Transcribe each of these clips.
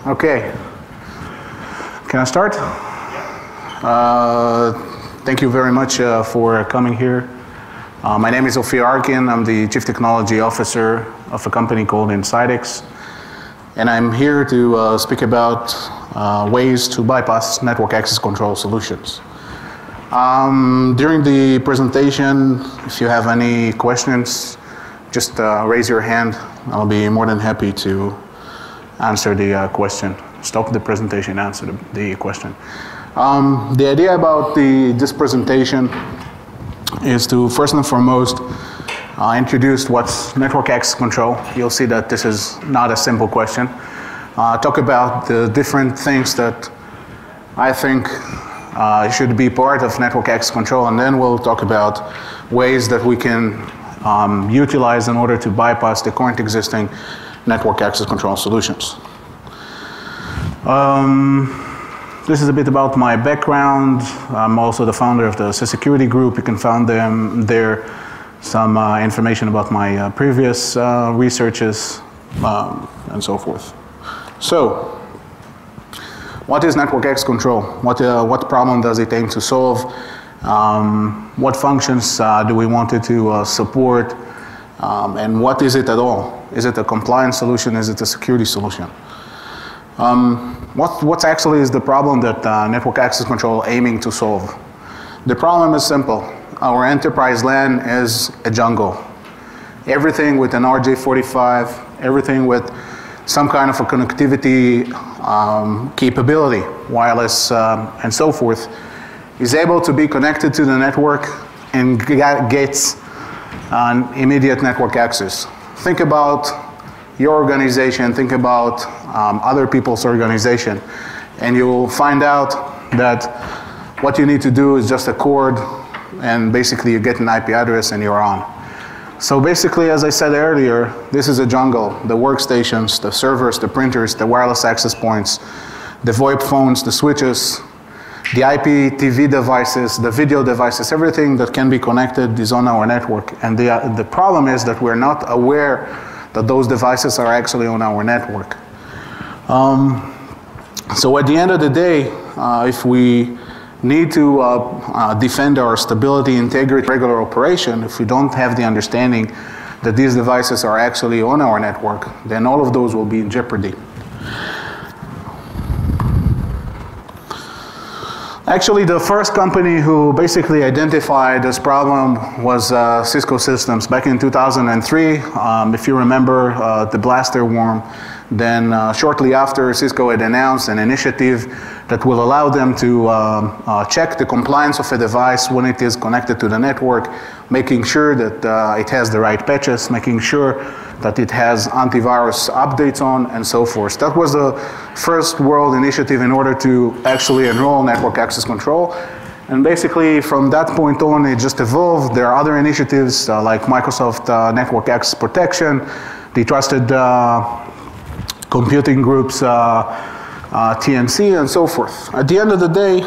Okay. Can I start? Thank you very much for coming here. My name is Ophir Arkin. I'm the Chief Technology Officer of a company called Insidex. And I'm here to speak about ways to bypass network access control solutions. During the presentation, if you have any questions, just raise your hand. I'll be more than happy to answer the question. Stop the presentation, answer the question. The idea about this presentation is to first and foremost introduce what's network access control. You'll see that this is not a simple question. Talk about the different things that I think should be part of network access control, and then we'll talk about ways that we can utilize in order to bypass the current existing network access control solutions. This is a bit about my background. I'm also the founder of the Security Group. You can find there some information about my previous researches and so forth. So, what is network access control? What problem does it aim to solve? What functions do we want it to support? And what is it at all? Is it a compliance solution? Is it a security solution? What actually is the problem that network access control aiming to solve? The problem is simple. Our enterprise LAN is a jungle. Everything with an RJ45, everything with some kind of a connectivity capability, wireless and so forth, is able to be connected to the network and gets immediate network access. Think about your organization, think about other people's organization, and you'll find out that what you need to do is just a cord, and basically you get an IP address and you're on. So basically, as I said earlier, this is a jungle. The workstations, the servers, the printers, the wireless access points, the VoIP phones, the switches, the IPTV devices, the video devices, everything that can be connected is on our network. And the problem is that we're not aware that those devices are actually on our network. So at the end of the day, if we need to defend our stability, integrity, regular operation, if we don't have the understanding that these devices are actually on our network, then all of those will be in jeopardy. Actually, the first company who basically identified this problem was Cisco Systems back in 2003. If you remember the blaster worm, then shortly after, Cisco had announced an initiative that will allow them to check the compliance of a device when it is connected to the network, making sure that it has the right patches, making sure that it has antivirus updates on, and so forth. That was the first world initiative in order to actually enroll network access control. And basically, from that point on, it just evolved. There are other initiatives like Microsoft Network Access Protection, the Trusted Computing Group's TNC, and so forth. At the end of the day,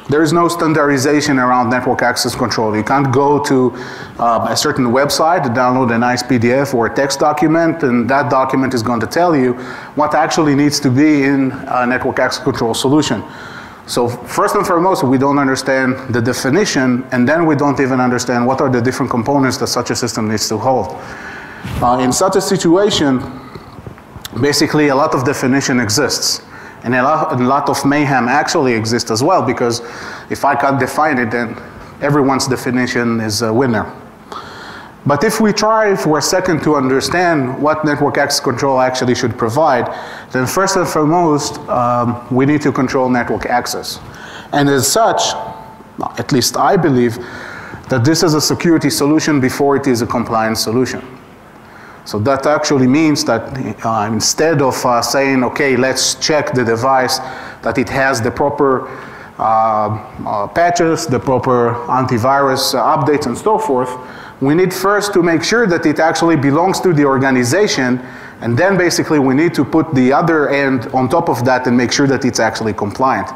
there is no standardization around network access control. You can't go to a certain website, download a nice PDF or a text document, and that document is going to tell you what actually needs to be in a network access control solution. So first and foremost, we don't understand the definition, and then we don't even understand what are the different components that such a system needs to hold. In such a situation, basically a lot of definition exists. And a lot of mayhem actually exists as well, because if I can't define it, then everyone's definition is a winner. But if we try for a second to understand what network access control actually should provide, then first and foremost, we need to control network access. And as such, at least I believe, that this is a security solution before it is a compliance solution. So that actually means that instead of saying, okay, let's check the device, that it has the proper patches, the proper antivirus updates, and so forth, we need first to make sure that it actually belongs to the organization, and then basically we need to put the other end on top of that and make sure that it's actually compliant.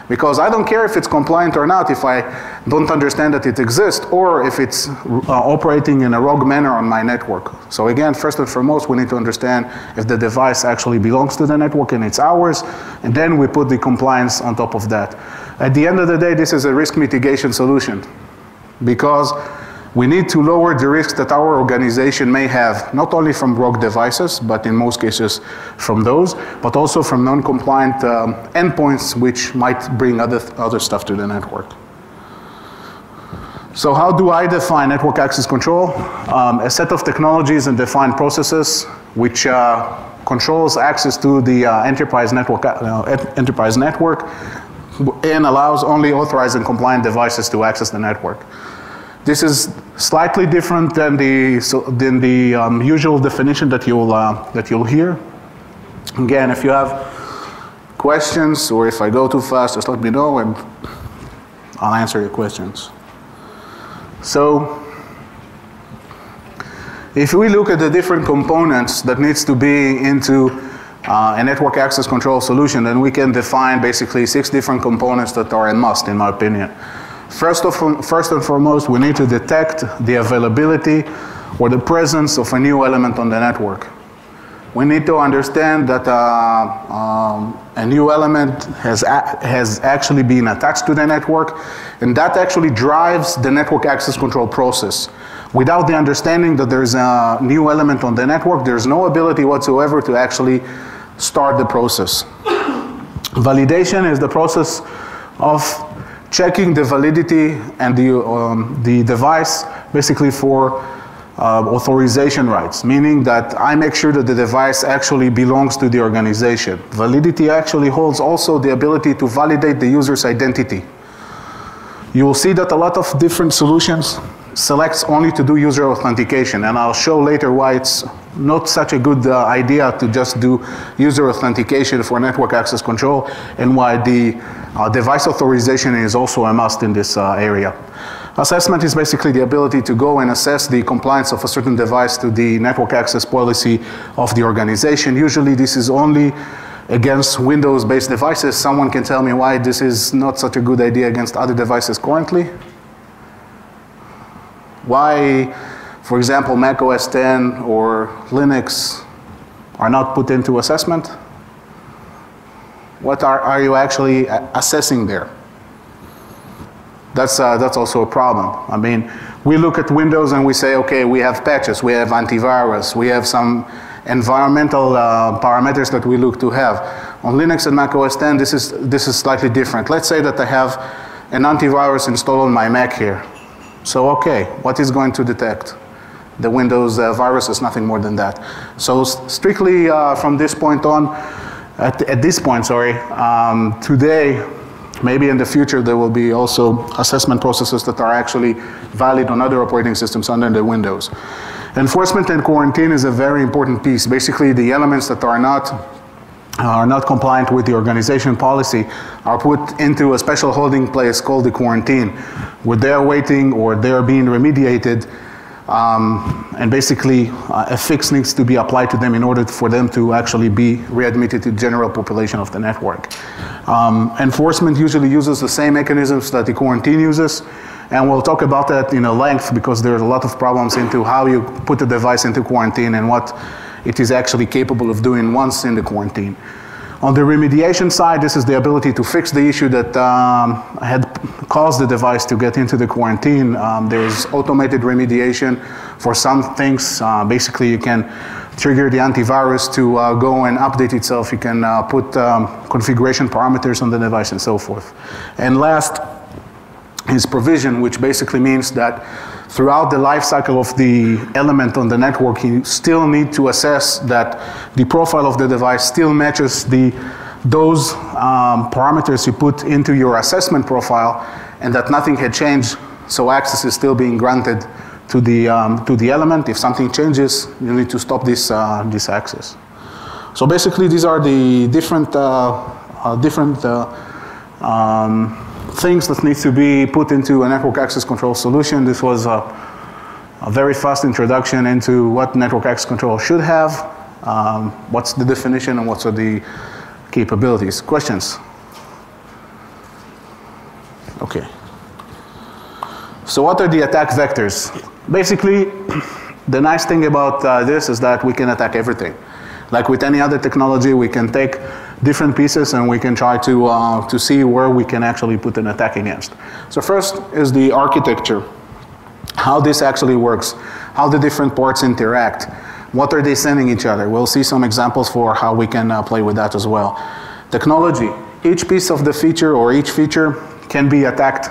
Because I don't care if it's compliant or not if I don't understand that it exists or if it's operating in a rogue manner on my network. So again, first and foremost, we need to understand if the device actually belongs to the network and it's ours, and then we put the compliance on top of that. At the end of the day, this is a risk mitigation solution because we need to lower the risk that our organization may have, not only from rogue devices, but in most cases from those, but also from non-compliant endpoints which might bring other stuff to the network. So how do I define network access control? A set of technologies and defined processes which controls access to the enterprise network and allows only authorized and compliant devices to access the network. This is slightly different than the usual definition that you'll hear. Again, if you have questions or if I go too fast, just let me know and I'll answer your questions. So, if we look at the different components that needs to be into a network access control solution, then we can define basically 6 different components that are a must, in my opinion. First and foremost, we need to detect the availability or the presence of a new element on the network. We need to understand that a new element has actually been attached to the network, and that actually drives the network access control process. Without the understanding that there's a new element on the network, there's no ability whatsoever to actually start the process. Validation is the process of checking the validity and the device basically for authorization rights, meaning that I make sure that the device actually belongs to the organization. Validity actually holds also the ability to validate the user's identity. You will see that a lot of different solutions selects only to do user authentication, and I'll show later why it's not such a good idea to just do user authentication for network access control, and why the device authorization is also a must in this area. Assessment is basically the ability to go and assess the compliance of a certain device to the network access policy of the organization. Usually this is only against Windows-based devices. Someone can tell me why this is not such a good idea against other devices currently? Why, for example, Mac OS X or Linux are not put into assessment? What are you actually assessing there? That's also a problem. I mean, we look at Windows and we say, okay, we have patches, we have antivirus, we have some environmental parameters that we look to have. On Linux and Mac OS X, this is slightly different. Let's say that I have an antivirus installed on my Mac here. So, okay, what is going to detect? The Windows virus is nothing more than that. So strictly from this point on, at this point, sorry, today, maybe in the future there will be also assessment processes that are actually valid on other operating systems under the Windows. Enforcement and quarantine is a very important piece. Basically, the elements that are not compliant with the organization policy are put into a special holding place called the quarantine, where they're waiting or they're being remediated, and basically a fix needs to be applied to them in order for them to actually be readmitted to the general population of the network. Enforcement usually uses the same mechanisms that the quarantine uses, and we'll talk about that in a length because there's a lot of problems into how you put the device into quarantine and what it is actually capable of doing once in the quarantine. On the remediation side, this is the ability to fix the issue that had caused the device to get into the quarantine. There's automated remediation for some things. Basically, you can trigger the antivirus to go and update itself. You can put configuration parameters on the device and so forth. And last is provision, which basically means that throughout the life cycle of the element on the network, you still need to assess that the profile of the device still matches those parameters you put into your assessment profile, and that nothing had changed, so access is still being granted to the element. If something changes, you need to stop this access. So basically, these are the different things that need to be put into a network access control solution. This was a very fast introduction into what network access control should have, what's the definition, and what are the capabilities. Questions? So what are the attack vectors? Basically, the nice thing about this is that we can attack everything. Like with any other technology, we can take different pieces and we can try to see where we can actually put an attack against. So first is the architecture. How this actually works. How the different parts interact. What are they sending each other? We'll see some examples for how we can play with that as well. Technology. Each piece of the feature or each feature can be attacked.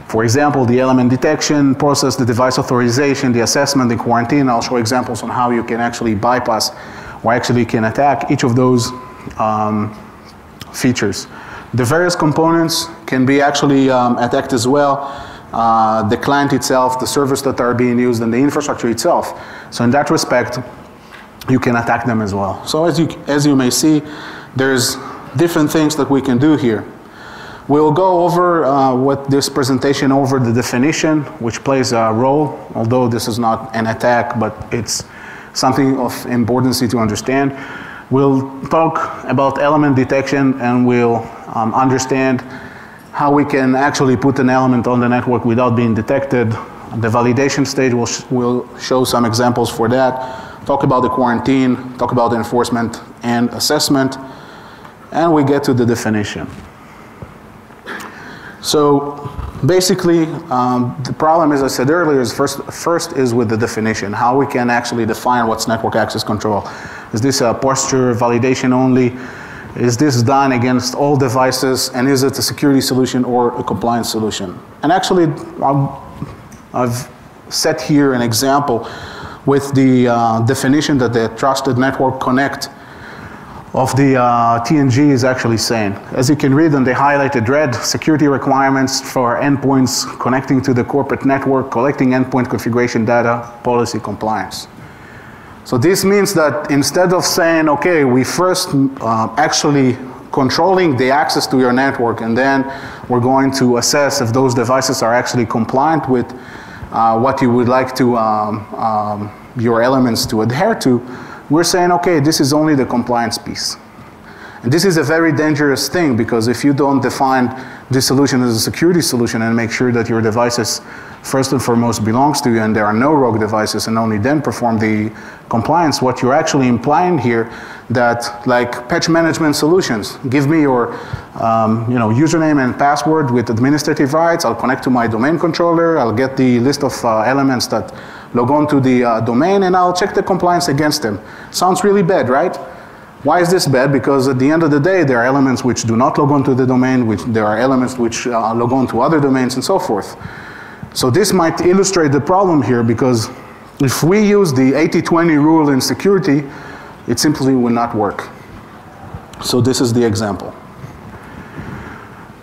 For example, the element detection process, the device authorization, the assessment, the quarantine. I'll show examples on how you can actually bypass or actually can attack each of those features. The various components can be actually attacked as well. The client itself, the servers that are being used, and the infrastructure itself. So in that respect, you can attack them as well. So as you may see, there's different things that we can do here. We'll go over with this presentation over the definition, which plays a role, although this is not an attack, but it's something of importance to understand. We'll talk about element detection, and we'll understand how we can actually put an element on the network without being detected. The validation stage will show some examples for that. Talk about the quarantine, talk about the enforcement and assessment, and we get to the definition. So basically, the problem, as I said earlier, is first is with the definition, how we can actually define what's network access control. Is this a posture validation only? Is this done against all devices? And is it a security solution or a compliance solution? And actually, I've set here an example with the definition that the Trusted Network Connect of the TNG is actually saying. As you can read on the highlighted red, security requirements for endpoints connecting to the corporate network, collecting endpoint configuration data, policy compliance. So this means that instead of saying, okay, we first actually controlling the access to your network, and then we're going to assess if those devices are actually compliant with what you would like to your elements to adhere to, we're saying, okay, this is only the compliance piece. And this is a very dangerous thing, because if you don't define this solution as a security solution and make sure that your devices first and foremost belongs to you and there are no rogue devices, and only then perform the compliance, what you're actually implying here that, like patch management solutions, give me your username and password with administrative rights, I'll connect to my domain controller, I'll get the list of elements that log on to the domain, and I'll check the compliance against them. Sounds really bad, right? Why is this bad? Because at the end of the day, there are elements which do not log on to the domain, there are elements which log on to other domains, and so forth. So this might illustrate the problem here, because if we use the 80-20 rule in security, it simply will not work. So this is the example.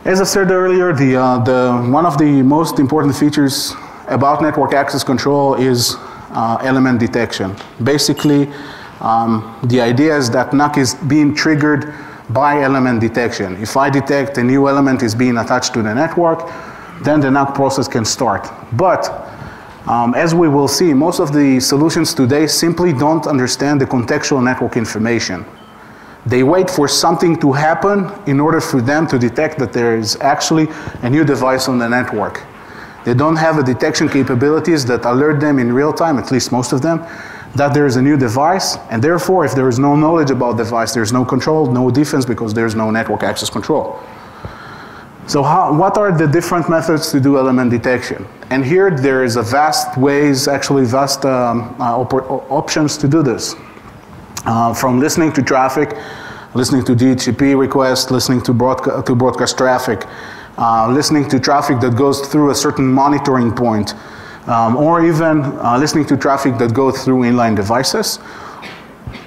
As I said earlier, one of the most important features about network access control is element detection. Basically, the idea is that NAC is being triggered by element detection. If I detect a new element is being attached to the network, then the NAC process can start. But as we will see, most of the solutions today simply don't understand the contextual network information. They wait for something to happen in order for them to detect that there is actually a new device on the network. They don't have the detection capabilities that alert them in real time, at least most of them, that there is a new device, and therefore if there is no knowledge about the device, there's no control, no defense, because there's no network access control. So what are the different methods to do element detection? And here there is a vast ways, actually vast options to do this. From listening to traffic, listening to DHCP requests, listening to broadcast traffic, listening to traffic that goes through a certain monitoring point, or even listening to traffic that goes through inline devices,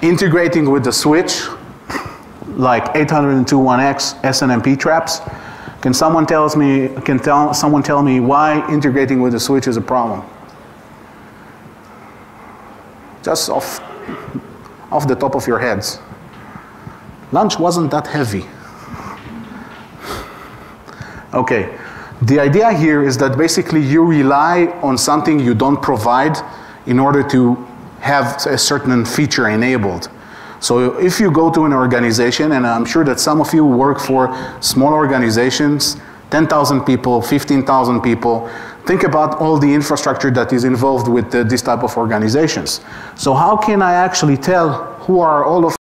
integrating with the switch, like 802.1x SNMP traps. Can someone tell me why integrating with the switch is a problem? Just off the top of your heads. Lunch wasn't that heavy. Okay, the idea here is that basically you rely on something you don't provide in order to have a certain feature enabled. So if you go to an organization, and I'm sure that some of you work for small organizations, 10,000 people, 15,000 people. Think about all the infrastructure that is involved with this type of organizations. So how can I actually tell who are all of